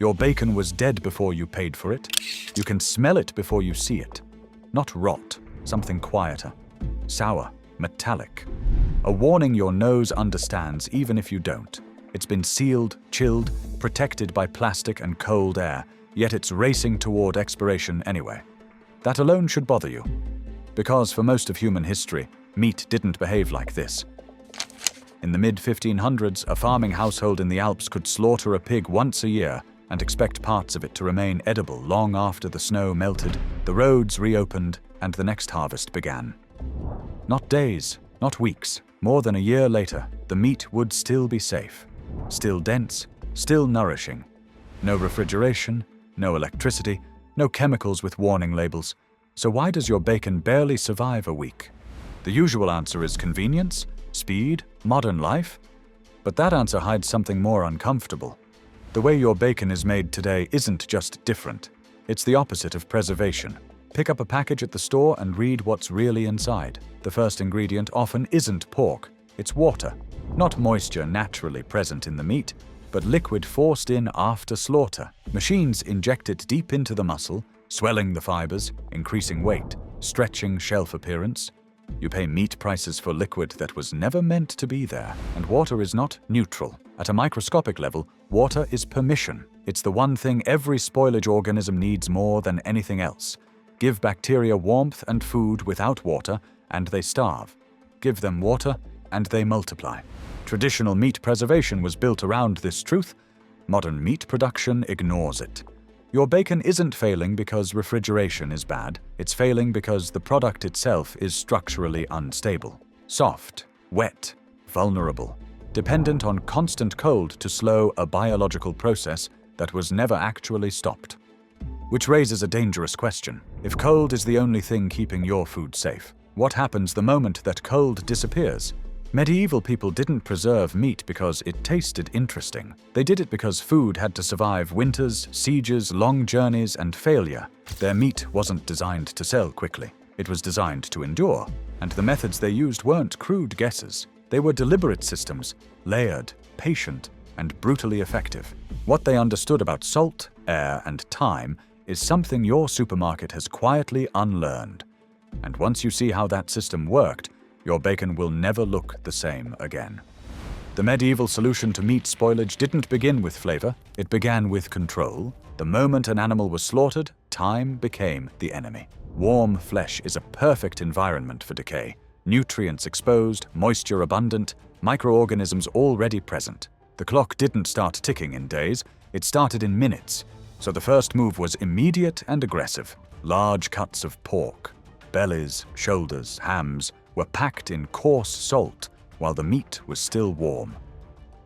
Your bacon was dead before you paid for it. You can smell it before you see it. Not rot, something quieter. Sour, metallic. A warning your nose understands even if you don't. It's been sealed, chilled, protected by plastic and cold air, yet it's racing toward expiration anyway. That alone should bother you. Because for most of human history, meat didn't behave like this. In the mid-1500s, a farming household in the Alps could slaughter a pig once a year and expect parts of it to remain edible long after the snow melted, the roads reopened, and the next harvest began. Not days, not weeks, more than a year later, the meat would still be safe. Still dense, still nourishing. No refrigeration, no electricity, no chemicals with warning labels. So why does your bacon barely survive a week? The usual answer is convenience, speed, modern life. But that answer hides something more uncomfortable. The way your bacon is made today isn't just different. It's the opposite of preservation. Pick up a package at the store and read what's really inside. The first ingredient often isn't pork, it's water. Not moisture naturally present in the meat, but liquid forced in after slaughter. Machines inject it deep into the muscle, swelling the fibers, increasing weight, stretching shelf appearance. You pay meat prices for liquid that was never meant to be there, and water is not neutral. At a microscopic level, water is permission. It's the one thing every spoilage organism needs more than anything else. Give bacteria warmth and food without water, and they starve. Give them water, and they multiply. Traditional meat preservation was built around this truth. Modern meat production ignores it. Your bacon isn't failing because refrigeration is bad. It's failing because the product itself is structurally unstable. Soft, wet, vulnerable, dependent on constant cold to slow a biological process that was never actually stopped. Which raises a dangerous question. If cold is the only thing keeping your food safe, what happens the moment that cold disappears? Medieval people didn't preserve meat because it tasted interesting. They did it because food had to survive winters, sieges, long journeys, and failure. Their meat wasn't designed to sell quickly. It was designed to endure. And the methods they used weren't crude guesses. They were deliberate systems, layered, patient, and brutally effective. What they understood about salt, air, and time is something your supermarket has quietly unlearned. And once you see how that system worked, your bacon will never look the same again. The medieval solution to meat spoilage didn't begin with flavor, it began with control. The moment an animal was slaughtered, time became the enemy. Warm flesh is a perfect environment for decay. Nutrients exposed, moisture abundant, microorganisms already present. The clock didn't start ticking in days, it started in minutes. So the first move was immediate and aggressive. Large cuts of pork, bellies, shoulders, hams, were packed in coarse salt while the meat was still warm.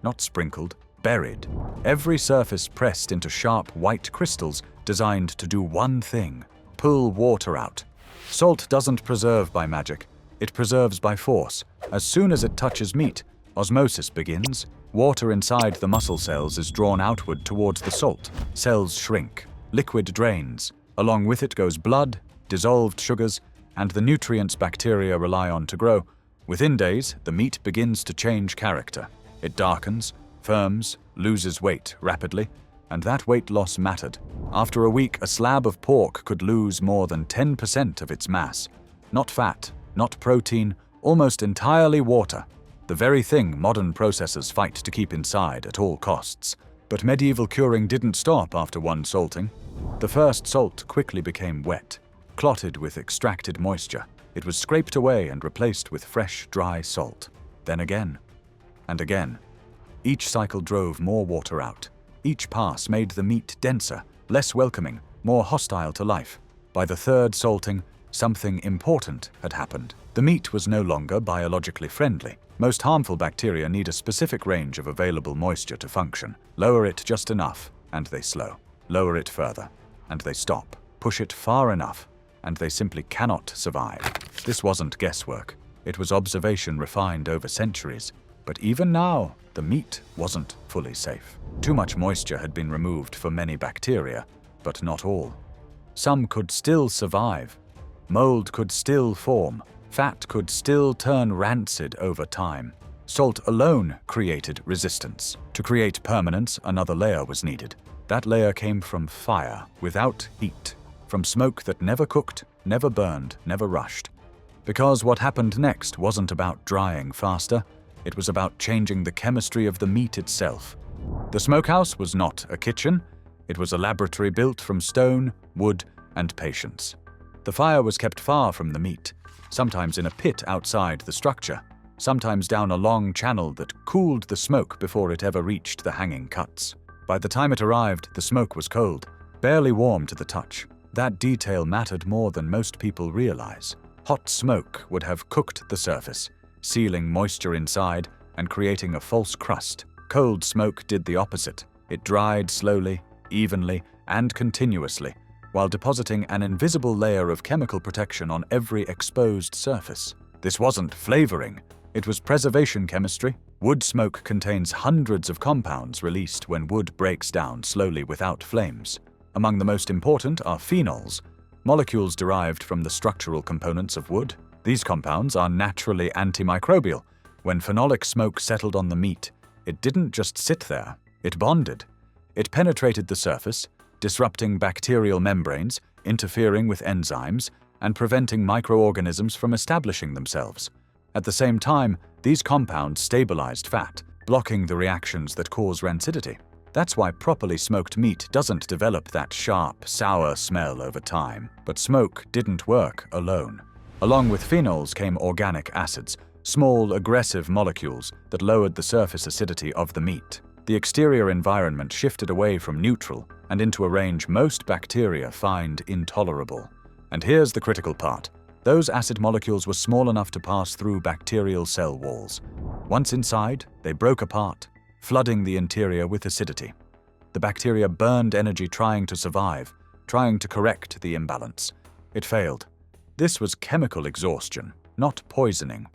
Not sprinkled, buried. Every surface pressed into sharp white crystals designed to do one thing: pull water out. Salt doesn't preserve by magic, it preserves by force. As soon as it touches meat, osmosis begins. Water inside the muscle cells is drawn outward towards the salt. Cells shrink, liquid drains. Along with it goes blood, dissolved sugars, and the nutrients bacteria rely on to grow. Within days, the meat begins to change character. It darkens, firms, loses weight rapidly, and that weight loss mattered. After a week, a slab of pork could lose more than 10% of its mass. Not fat, not protein, almost entirely water. The very thing modern processors fight to keep inside at all costs. But medieval curing didn't stop after one salting. The first salt quickly became wet, clotted with extracted moisture. It was scraped away and replaced with fresh, dry salt. Then again, and again. Each cycle drove more water out. Each pass made the meat denser, less welcoming, more hostile to life. By the third salting, something important had happened. The meat was no longer biologically friendly. Most harmful bacteria need a specific range of available moisture to function. Lower it just enough, and they slow. Lower it further, and they stop. Push it far enough, and they simply cannot survive. This wasn't guesswork. It was observation refined over centuries. But even now, the meat wasn't fully safe. Too much moisture had been removed for many bacteria, but not all. Some could still survive. Mold could still form. Fat could still turn rancid over time. Salt alone created resistance. To create permanence, another layer was needed. That layer came from fire, without heat, from smoke that never cooked, never burned, never rushed. Because what happened next wasn't about drying faster, it was about changing the chemistry of the meat itself. The smokehouse was not a kitchen, it was a laboratory built from stone, wood, and patience. The fire was kept far from the meat, sometimes in a pit outside the structure, sometimes down a long channel that cooled the smoke before it ever reached the hanging cuts. By the time it arrived, the smoke was cold, barely warm to the touch. That detail mattered more than most people realize. Hot smoke would have cooked the surface, sealing moisture inside and creating a false crust. Cold smoke did the opposite. It dried slowly, evenly, and continuously, while depositing an invisible layer of chemical protection on every exposed surface. This wasn't flavoring, it was preservation chemistry. Wood smoke contains hundreds of compounds released when wood breaks down slowly without flames. Among the most important are phenols, molecules derived from the structural components of wood. These compounds are naturally antimicrobial. When phenolic smoke settled on the meat, it didn't just sit there, it bonded. It penetrated the surface, disrupting bacterial membranes, interfering with enzymes, and preventing microorganisms from establishing themselves. At the same time, these compounds stabilized fat, blocking the reactions that cause rancidity. That's why properly smoked meat doesn't develop that sharp, sour smell over time. But smoke didn't work alone. Along with phenols came organic acids, small, aggressive molecules that lowered the surface acidity of the meat. The exterior environment shifted away from neutral and into a range most bacteria find intolerable. And here's the critical part. Those acid molecules were small enough to pass through bacterial cell walls. Once inside, they broke apart, flooding the interior with acidity. The bacteria burned energy trying to survive, trying to correct the imbalance. It failed. This was chemical exhaustion, not poisoning.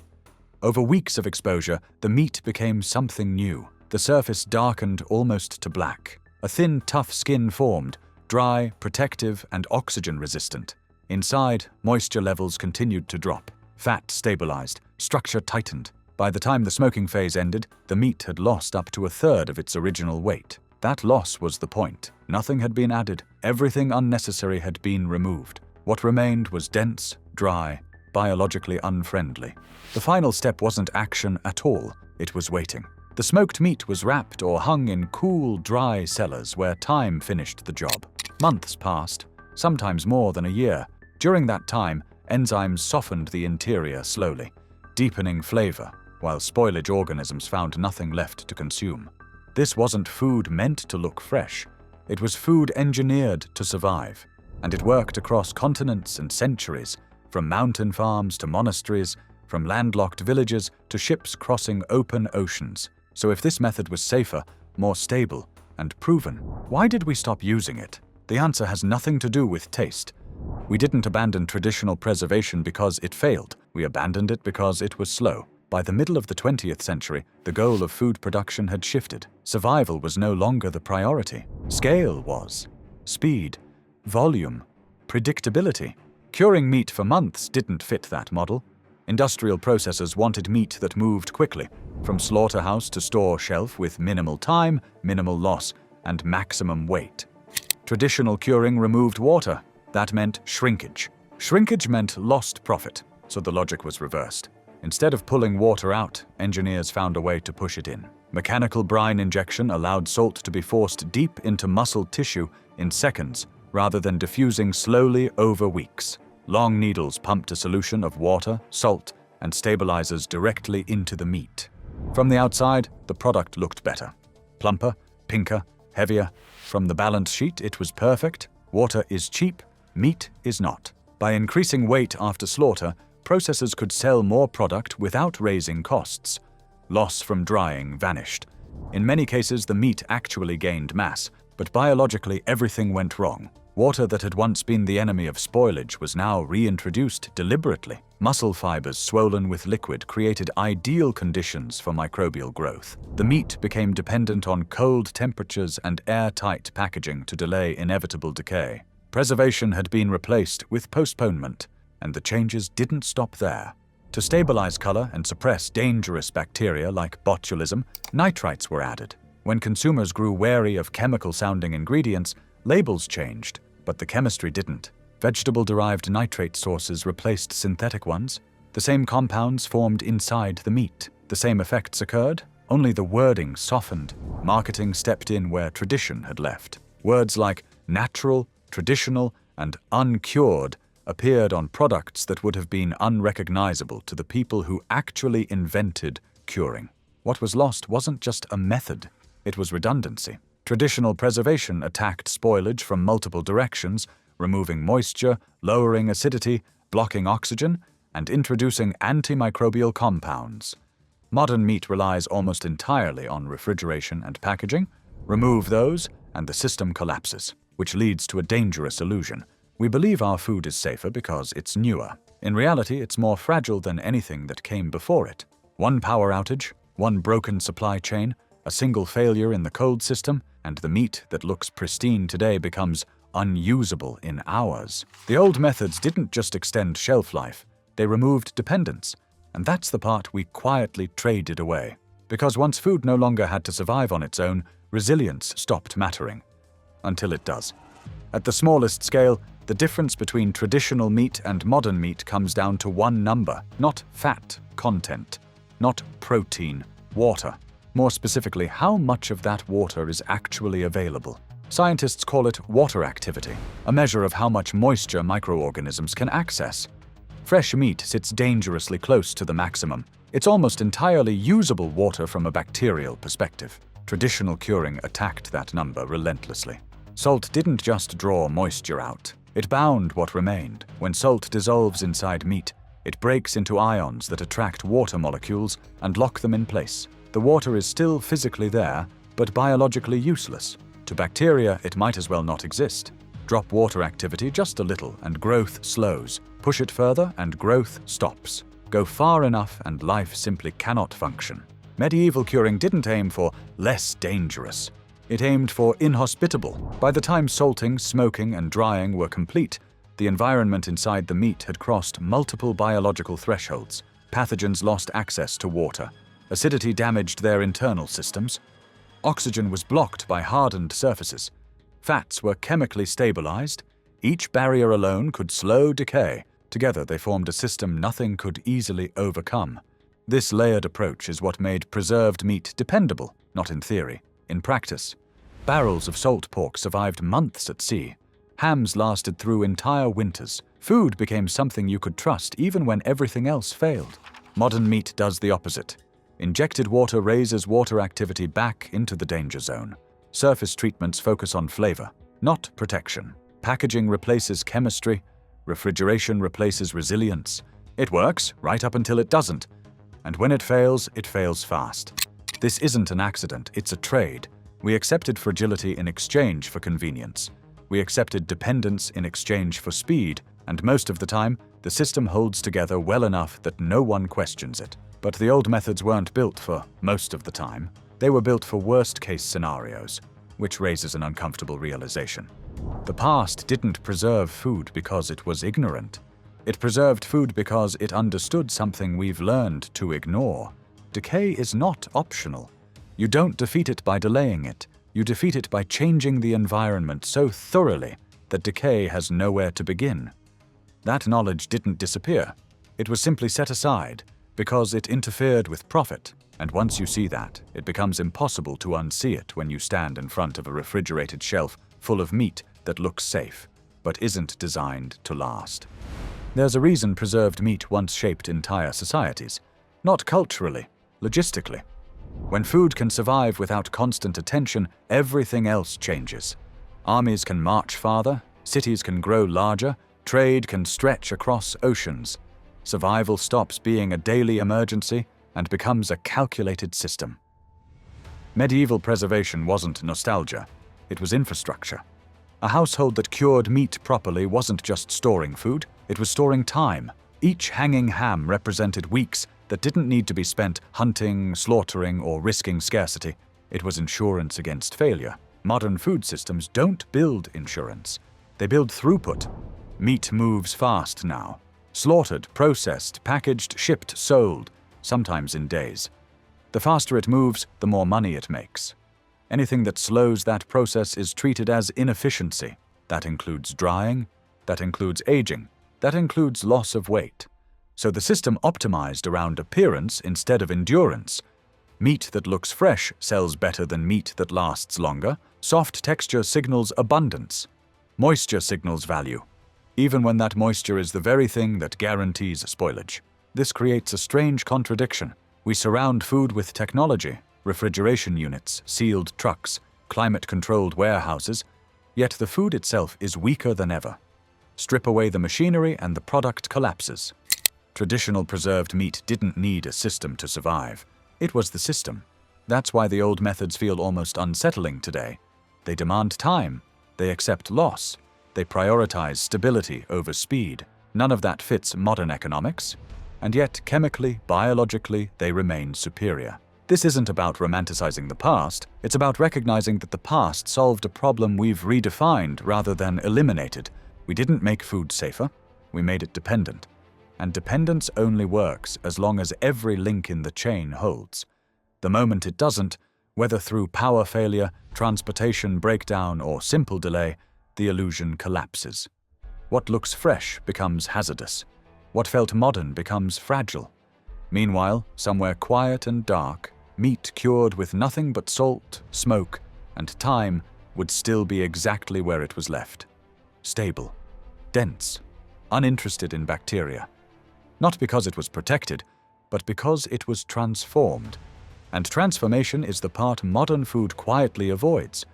Over weeks of exposure, the meat became something new. The surface darkened almost to black. A thin, tough skin formed, dry, protective, and oxygen-resistant. Inside, moisture levels continued to drop. Fat stabilized, structure tightened. By the time the smoking phase ended, the meat had lost up to a third of its original weight. That loss was the point. Nothing had been added. Everything unnecessary had been removed. What remained was dense, dry, biologically unfriendly. The final step wasn't action at all. It was waiting. The smoked meat was wrapped or hung in cool, dry cellars where time finished the job. Months passed, sometimes more than a year. During that time, enzymes softened the interior slowly, deepening flavor, while spoilage organisms found nothing left to consume. This wasn't food meant to look fresh. It was food engineered to survive. And it worked across continents and centuries, from mountain farms to monasteries, from landlocked villages to ships crossing open oceans. So if this method was safer, more stable, and proven, why did we stop using it? The answer has nothing to do with taste. We didn't abandon traditional preservation because it failed. We abandoned it because it was slow. By the middle of the 20th century, the goal of food production had shifted. Survival was no longer the priority. Scale was. Speed, volume, predictability. Curing meat for months didn't fit that model. Industrial processors wanted meat that moved quickly, from slaughterhouse to store shelf with minimal time, minimal loss, and maximum weight. Traditional curing removed water. That meant shrinkage. Shrinkage meant lost profit, so the logic was reversed. Instead of pulling water out, engineers found a way to push it in. Mechanical brine injection allowed salt to be forced deep into muscle tissue in seconds, rather than diffusing slowly over weeks. Long needles pumped a solution of water, salt, and stabilizers directly into the meat. From the outside, the product looked better. Plumper, pinker, heavier. From the balance sheet, it was perfect. Water is cheap, meat is not. By increasing weight after slaughter, processors could sell more product without raising costs. Loss from drying vanished. In many cases, the meat actually gained mass, but biologically everything went wrong. Water that had once been the enemy of spoilage was now reintroduced deliberately. Muscle fibers swollen with liquid created ideal conditions for microbial growth. The meat became dependent on cold temperatures and airtight packaging to delay inevitable decay. Preservation had been replaced with postponement, and the changes didn't stop there. To stabilize color and suppress dangerous bacteria like botulism, nitrites were added. When consumers grew wary of chemical-sounding ingredients, labels changed, but the chemistry didn't. Vegetable-derived nitrate sources replaced synthetic ones. The same compounds formed inside the meat. The same effects occurred, only the wording softened. Marketing stepped in where tradition had left. Words like natural, traditional, and uncured appeared on products that would have been unrecognizable to the people who actually invented curing. What was lost wasn't just a method, it was redundancy. Traditional preservation attacked spoilage from multiple directions, removing moisture, lowering acidity, blocking oxygen, and introducing antimicrobial compounds. Modern meat relies almost entirely on refrigeration and packaging. Remove those, and the system collapses, which leads to a dangerous illusion. We believe our food is safer because it's newer. In reality, it's more fragile than anything that came before it. One power outage, one broken supply chain, a single failure in the cold system, and the meat that looks pristine today becomes unusable in hours. The old methods didn't just extend shelf life, they removed dependence, and that's the part we quietly traded away. Because once food no longer had to survive on its own, resilience stopped mattering. Until it does. At the smallest scale, the difference between traditional meat and modern meat comes down to one number, not fat content, not protein, water. More specifically, how much of that water is actually available. Scientists call it water activity, a measure of how much moisture microorganisms can access. Fresh meat sits dangerously close to the maximum. It's almost entirely usable water from a bacterial perspective. Traditional curing attacked that number relentlessly. Salt didn't just draw moisture out. It bound what remained. When salt dissolves inside meat, it breaks into ions that attract water molecules and lock them in place. The water is still physically there, but biologically useless. To bacteria, it might as well not exist. Drop water activity just a little and growth slows. Push it further and growth stops. Go far enough and life simply cannot function. Medieval curing didn't aim for less dangerous. It aimed for inhospitable. By the time salting, smoking, and drying were complete, the environment inside the meat had crossed multiple biological thresholds. Pathogens lost access to water. Acidity damaged their internal systems. Oxygen was blocked by hardened surfaces. Fats were chemically stabilized. Each barrier alone could slow decay. Together they formed a system nothing could easily overcome. This layered approach is what made preserved meat dependable, not in theory, in practice. Barrels of salt pork survived months at sea. Hams lasted through entire winters. Food became something you could trust even when everything else failed. Modern meat does the opposite. Injected water raises water activity back into the danger zone. Surface treatments focus on flavor, not protection. Packaging replaces chemistry. Refrigeration replaces resilience. It works, right up until it doesn't. And when it fails fast. This isn't an accident, it's a trade. We accepted fragility in exchange for convenience. We accepted dependence in exchange for speed, and most of the time, the system holds together well enough that no one questions it. But the old methods weren't built for most of the time. They were built for worst-case scenarios, which raises an uncomfortable realization. The past didn't preserve food because it was ignorant. It preserved food because it understood something we've learned to ignore. Decay is not optional. You don't defeat it by delaying it. You defeat it by changing the environment so thoroughly that decay has nowhere to begin. That knowledge didn't disappear. It was simply set aside because it interfered with profit. And once you see that, it becomes impossible to unsee it when you stand in front of a refrigerated shelf full of meat that looks safe, but isn't designed to last. There's a reason preserved meat once shaped entire societies. Not culturally, logistically. When food can survive without constant attention, everything else changes. Armies can march farther, cities can grow larger, trade can stretch across oceans. Survival stops being a daily emergency and becomes a calculated system. Medieval preservation wasn't nostalgia, it was infrastructure. A household that cured meat properly wasn't just storing food, it was storing time. Each hanging ham represented weeks that didn't need to be spent hunting, slaughtering, or risking scarcity. It was insurance against failure. Modern food systems don't build insurance. They build throughput. Meat moves fast now. Slaughtered, processed, packaged, shipped, sold, sometimes in days. The faster it moves, the more money it makes. Anything that slows that process is treated as inefficiency. That includes drying, that includes aging, that includes loss of weight. So the system optimized around appearance instead of endurance. Meat that looks fresh sells better than meat that lasts longer. Soft texture signals abundance. Moisture signals value, even when that moisture is the very thing that guarantees spoilage. This creates a strange contradiction. We surround food with technology, refrigeration units, sealed trucks, climate-controlled warehouses, yet the food itself is weaker than ever. Strip away the machinery and the product collapses. Traditional preserved meat didn't need a system to survive. It was the system. That's why the old methods feel almost unsettling today. They demand time. They accept loss. They prioritize stability over speed. None of that fits modern economics. And yet, chemically, biologically, they remain superior. This isn't about romanticizing the past. It's about recognizing that the past solved a problem we've redefined rather than eliminated. We didn't make food safer. We made it dependent. And dependence only works as long as every link in the chain holds. The moment it doesn't, whether through power failure, transportation breakdown, or simple delay, the illusion collapses. What looks fresh becomes hazardous. What felt modern becomes fragile. Meanwhile, somewhere quiet and dark, meat cured with nothing but salt, smoke, and time would still be exactly where it was left. Stable, dense, uninterested in bacteria. Not because it was protected, but because it was transformed. And transformation is the part modern food quietly avoids.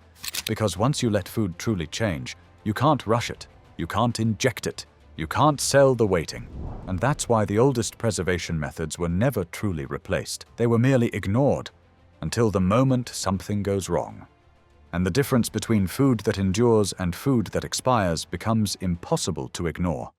Because once you let food truly change, you can't rush it, you can't inject it, you can't sell the waiting. And that's why the oldest preservation methods were never truly replaced. They were merely ignored until the moment something goes wrong. And the difference between food that endures and food that expires becomes impossible to ignore.